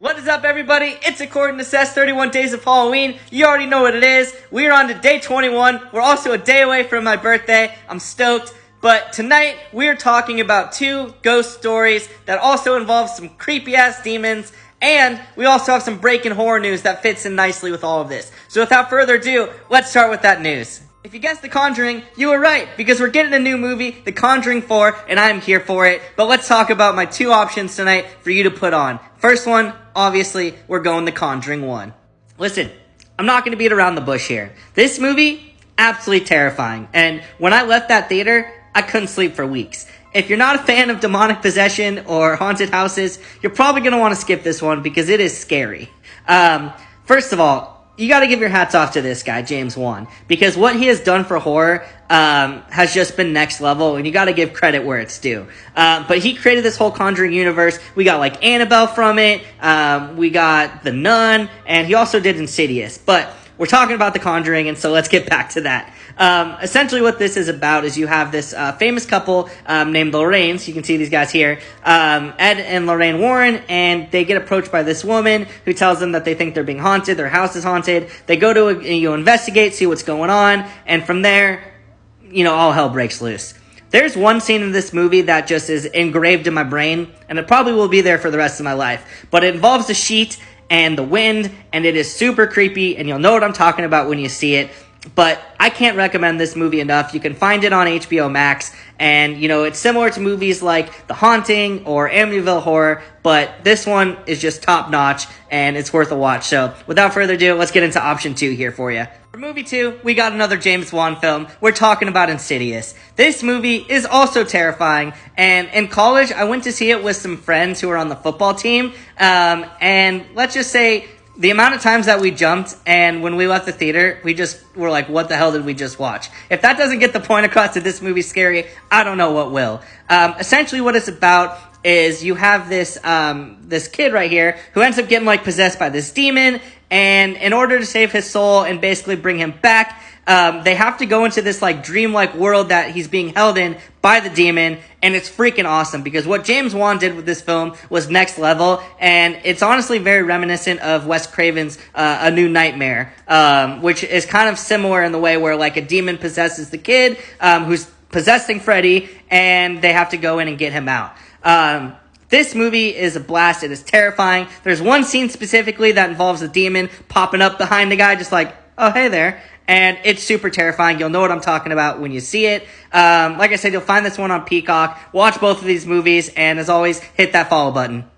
What is up, everybody? It's According to Seth, 31 Days of Halloween. You already know what it is. We are on to day 21. We're also a day away from my birthday. I'm stoked. But tonight, we're talking about two ghost stories that also involve some creepy-ass demons. And we also have some breaking horror news that fits in nicely with all of this. So without further ado, let's start with that news. If you guessed The Conjuring, you were right, because we're getting a new movie, The Conjuring 4, and I'm here for it. But let's talk about my two options tonight for you to put on. First one, obviously, we're going The Conjuring 1. Listen, I'm not going to beat around the bush here. This movie, absolutely terrifying. And when I left that theater, I couldn't sleep for weeks. If you're not a fan of demonic possession or haunted houses, you're probably going to want to skip this one because it is scary. First of all, you got to give your hats off to this guy, James Wan, because what he has done for horror has just been next level, and you got to give credit where it's due. But he created this whole Conjuring universe. We got like Annabelle from it. We got The Nun, and he also did Insidious. But we're talking about The Conjuring, and so let's get back to that. Essentially what this is about is you have this famous couple named Lorraine. So you can see these guys here, Ed and Lorraine Warren, and they get approached by this woman who tells them that they think they're being haunted, their house is haunted. They go to investigate, see what's going on, and from there, all hell breaks loose. There's one scene in this movie that just is engraved in my brain, and it probably will be there for the rest of my life. But it involves the sheet and the wind, and it is super creepy, and you'll know what I'm talking about when you see it. But I can't recommend this movie enough. You can find it on HBO Max, and it's similar to movies like The Haunting or Amityville Horror, but this one is just top notch, and it's worth a watch. So without further ado, let's get into option 2 here for you. For movie 2, we got another James Wan film. We're talking about Insidious. This movie is also terrifying, and in college, I went to see it with some friends who were on the football team, and let's just say the amount of times that we jumped, and when we left the theater, we just were like, what the hell did we just watch? If that doesn't get the point across that this movie's scary, I don't know what will. Essentially what it's about is you have this kid right here who ends up getting possessed by this demon, and in order to save his soul and basically bring him back, they have to go into this dreamlike world that he's being held in by the demon, and it's freaking awesome because what James Wan did with this film was next level, and it's honestly very reminiscent of Wes Craven's A New Nightmare, which is kind of similar in the way where a demon possesses the kid who's possessing Freddy, and they have to go in and get him out. This movie is a blast. It is terrifying. There's one scene specifically that involves the demon popping up behind the guy, just oh, hey there. And it's super terrifying. You'll know what I'm talking about when you see it. Like I said, you'll find this one on Peacock. Watch both of these movies, and as always, hit that follow button.